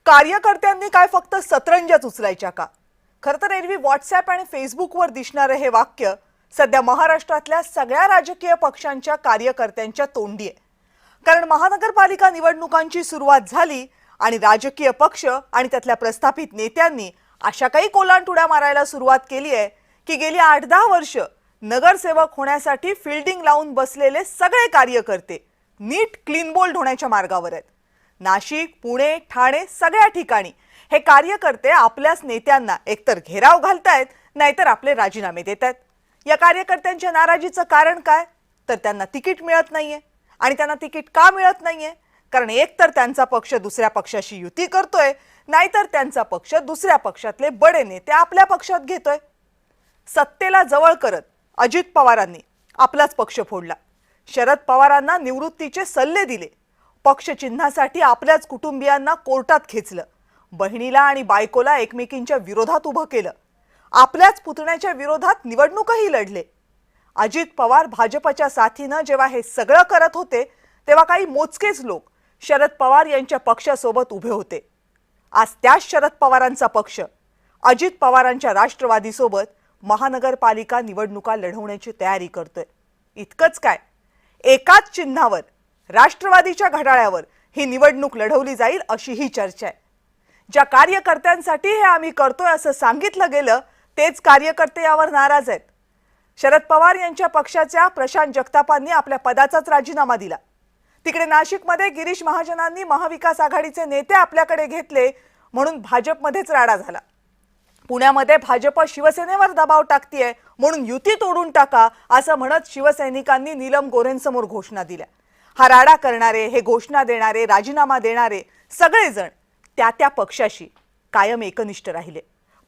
कार्यकर्त्यांनी काय फक्त सतरंज्याच उचलायच्या का? खरं तर एरवी व्हॉट्सॲप आणि फेसबुकवर दिसणारे हे वाक्य सध्या महाराष्ट्रातल्या सगळ्या राजकीय पक्षांच्या कार्यकर्त्यांच्या तोंडी आहे. कारण महानगरपालिका निवडणुकांची सुरुवात झाली आणि राजकीय पक्ष आणि त्यातल्या प्रस्थापित नेत्यांनी अशा काही कोलांटुड्या मारायला सुरुवात केली आहे की गेली 8-10 वर्ष नगरसेवक होण्यासाठी फिल्डिंग लावून बसलेले सगळे कार्यकर्ते नीट क्लीन बोल्ड होण्याच्या मार्गावर आहेत. नाशिक, पुणे, ठाणे सगळ्या ठिकाणी हे कार्यकर्ते आपल्याच नेत्यांना एकतर घेराव घालतायत नाहीतर आपले राजीनामे देतायत. या कार्यकर्त्यांच्या नाराजीचं कारण काय? तर त्यांना तिकीट मिळत नाहीये. आणि त्यांना तिकीट का मिळत नाहीये? कारण एकतर त्यांचा पक्ष दुसऱ्या पक्षाशी युती करतोय, नाहीतर त्यांचा पक्ष दुसऱ्या पक्षातले बडे नेते आपल्या पक्षात घेतोय. सत्तेला जवळ करत अजित पवारांनी आपलाच पक्ष फोडला. शरद पवारांना निवृत्तीचे सल्ले दिले. पक्ष चिन्हासाठी आपल्याच कुटुंबियांना कोर्टात खेचलं. बहिणीला आणि बायकोला एकमेकींच्या विरोधात उभं केलं. आपल्याच पुतण्याच्या विरोधात निवडणूकही लढले. अजित पवार भाजपच्या साथीनं जेव्हा हे सगळं करत होते तेव्हा काही मोजकेच लोक शरद पवार यांच्या पक्षासोबत उभे होते. आज त्याच शरद पवारांचा पक्ष अजित पवारांच्या राष्ट्रवादीसोबत महानगरपालिका निवडणुका लढवण्याची तयारी करतोय. इतकंच काय, एकाच चिन्हावर राष्ट्रवादीच्या घड्याळावर ही निवडणूक लढवली जाईल अशी ही चर्चा आहे. ज्या कार्यकर्त्यांसाठी हे आम्ही करतोय असं सांगितलं गेलं तेच कार्यकर्ते यावर नाराज आहेत. शरद पवार यांच्या पक्षाच्या प्रशांत जगतापांनी आपल्या पदाचाच राजीनामा दिला. तिकडे नाशिकमध्ये गिरीश महाजनांनी महाविकास आघाडीचे नेते आपल्याकडे घेतले म्हणून भाजपमध्येच राडा झाला. पुण्यामध्ये भाजप शिवसेनेवर दबाव टाकतीये म्हणून युती तोडून टाका असं म्हणत शिवसैनिकांनी नीलम गोऱ्हेंसमोर घोषणा दिल्या. हा राडा करणारे, हे घोषणा देणारे, राजीनामा देणारे सगळेजण त्या त्या पक्षाशी कायम एकनिष्ठ राहिले.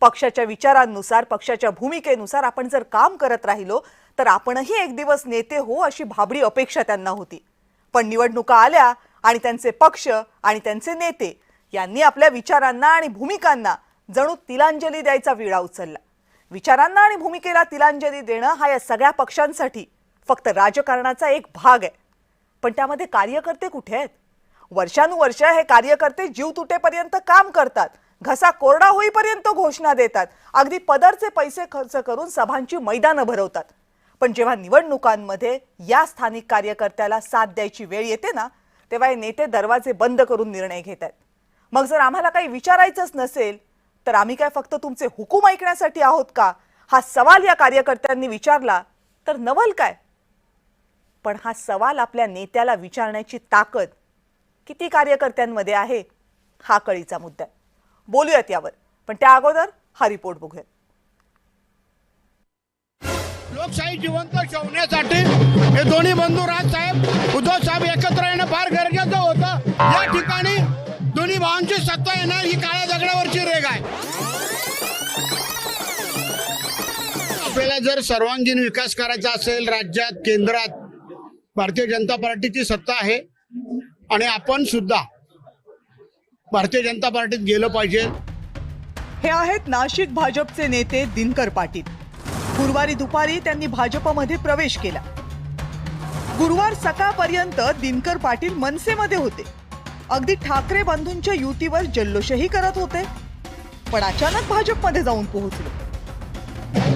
पक्षाच्या विचारांनुसार, पक्षाच्या भूमिकेनुसार आपण जर काम करत राहिलो तर आपणही एक दिवस नेते हो अशी भाबडी अपेक्षा त्यांना होती. पण निवडणुका आल्या आणि त्यांचे पक्ष आणि त्यांचे नेते यांनी आपल्या विचारांना आणि भूमिकांना जणू तिलांजली द्यायचा विडा उचलला. विचारांना आणि भूमिकेला तिलांजली देणं हा या सगळ्या पक्षांसाठी फक्त राजकारणाचा एक भाग आहे. पण त्यामध्ये कार्यकर्ते कुठे आहेत? वर्षानुवर्ष हे कार्यकर्ते जीव तुटेपर्यंत काम करतात, घसा कोरडा होईपर्यंत घोषणा देतात, अगदी पदरचे पैसे खर्च करून सभांची मैदानं भरवतात. पण जेव्हा निवडणुकांमध्ये या स्थानिक कार्यकर्त्याला साथ द्यायची वेळ येते ना, तेव्हा हे नेते दरवाजे बंद करून निर्णय घेत आहेत. मग जर आम्हाला काही विचारायचंच नसेल तर आम्ही काय फक्त तुमचे हुकूम ऐकण्यासाठी आहोत का? हा सवाल या कार्यकर्त्यांनी विचारला तर नवल काय? पण हा सवाल आपल्या नेत्याला विचारण्याची ताकद किती कार्यकर्त्यांमध्ये आहे हा कळीचा मुद्दा आहे. बोलूयात यावर, पण त्या अगोदर हा रिपोर्ट बघूयात. लोकशाही जिवंत ठेवण्यासाठी हे दोन्ही बंधू राजसाहेब, उद्धव साहेब एकत्र येणं फार गरजेचं होतं. या ठिकाणी दोन्ही भावांची सत्ता येणार ही काळ्या दगडावरची रेघ आहे. आपल्याला जर सर्वांगीण विकास करायचा असेल, राज्यात केंद्रात भारतीय जनता पार्टीची सत्ता आहे आणि आपण सुद्धा भारतीय जनता पार्टीत गेलं पाहिजे. हे आहेत नाशिक भाजपचे नेते दिनकर पाटील. गुरुवारी दुपारी त्यांनी भाजपमध्ये प्रवेश केला. गुरुवार सकाळपर्यंत दिनकर पाटील मनसेमध्ये होते. अगदी ठाकरे बंधूंच्या युतीवर जल्लोषही करत होते. पण अचानक भाजपमध्ये जाऊन पोहोचले.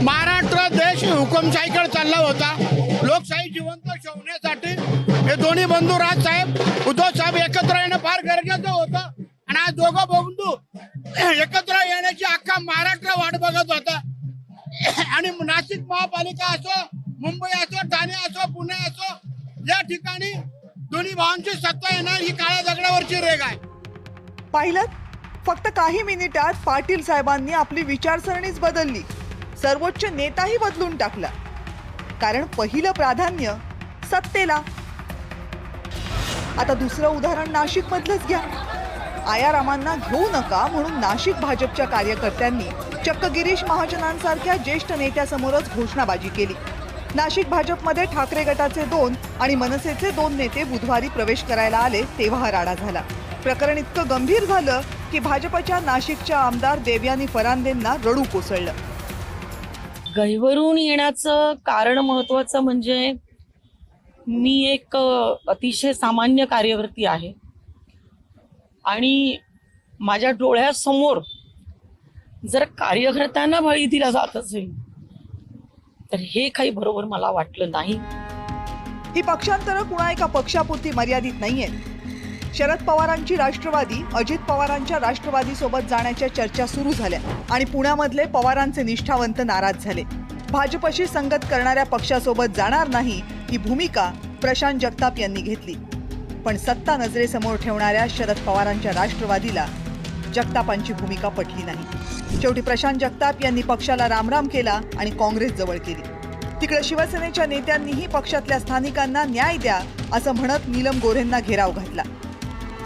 महाराष्ट्र देश हुकुमशाहीकडे चालला होता. लोकशाही जिवंत ठेवण्यासाठी हे दोन्ही बंधू राजसाहेब, उद्धव साहेब एकत्र येणं फार गरजेचं होतं. आणि आज दोघं बंधू एकत्र येण्याची अख्खा महाराष्ट्र वाट बघत होता. आणि नाशिक महापालिका असो, मुंबई असो, ठाणे असो, पुणे असो, या ठिकाणी दोन्ही भावांची सत्ता येणार ही काळ्या दगडावरची रेघ आहे. पाहिलं, फक्त काही मिनिटात पाटील साहेबांनी आपली विचारसरणीच बदलली. सर्वोच्च नेताही बदलून टाकला. कारण पहिलं प्राधान्य सत्तेला. आता दुसरं उदाहरण नाशिक मधलंच घ्या. आयारामांना घेऊ नका म्हणून नाशिक भाजपच्या कार्यकर्त्यांनी चक्क गिरीश महाजनांसारख्या ज्येष्ठ नेत्यासमोरच घोषणाबाजी केली. नाशिक भाजपमध्ये ठाकरे गटाचे 2 आणि मनसेचे 2 नेते बुधवारी प्रवेश करायला आले तेव्हा हा राडा झाला. प्रकरण इतकं गंभीर झालं की भाजपच्या नाशिकच्या आमदार देवयानी फरांदेंना रडू कोसळलं. गहिवरून येण्याचं कारण महत्वाचं म्हणजे मी एक अतिशय सामान्य कार्यकर्ती आहे आणि माझ्या डोळ्यासमोर जर कार्यकर्त्यांना बळी दिला जात असेल तर हे काही बरोबर मला वाटलं नाही. ही पक्षांतरं कुणा एका पक्षापुरती मर्यादित नाहीयेत. शरद पवारांची राष्ट्रवादी अजित पवारांच्या राष्ट्रवादी सोबत जाण्याच्या चर्चा सुरू झाल्या आणि पुण्यामधले पवारांचे निष्ठावंत नाराज झाले. भाजपशी संगत करणाऱ्या पक्षासोबत जाणार नाही ही भूमिका प्रशांत जगताप यांनी घेतली. पण सत्ता नजरेसमोर ठेवणाऱ्या शरद पवारांच्या राष्ट्रवादीला जगतापांची भूमिका पटली नाही. शेवटी प्रशांत जगताप यांनी पक्षाला रामराम केला आणि काँग्रेस जवळ केली. तिकडे शिवसेनेच्या नेत्यांनीही पक्षातल्या स्थानिकांना न्याय द्या असं म्हणत नीलम गोऱ्हेंना घेराव घातला.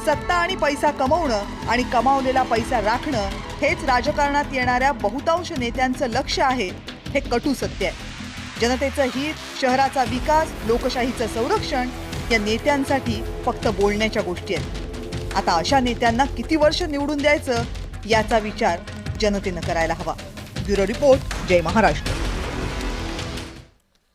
सत्ता आणि पैसा कमवणं आणि कमावलेला पैसा राखणं हेच राजकारणात येणाऱ्या बहुतांश नेत्यांचं लक्ष आहे हे कटू सत्य आहे. जनतेचं हित, शहराचा विकास, लोकशाहीचं संरक्षण या नेत्यांसाठी फक्त बोलण्याच्या गोष्टी आहेत. आता अशा नेत्यांना किती वर्ष निवडून द्यायचं याचा विचार जनतेनं करायला हवा. ब्युरो रिपोर्ट, जय महाराष्ट्र.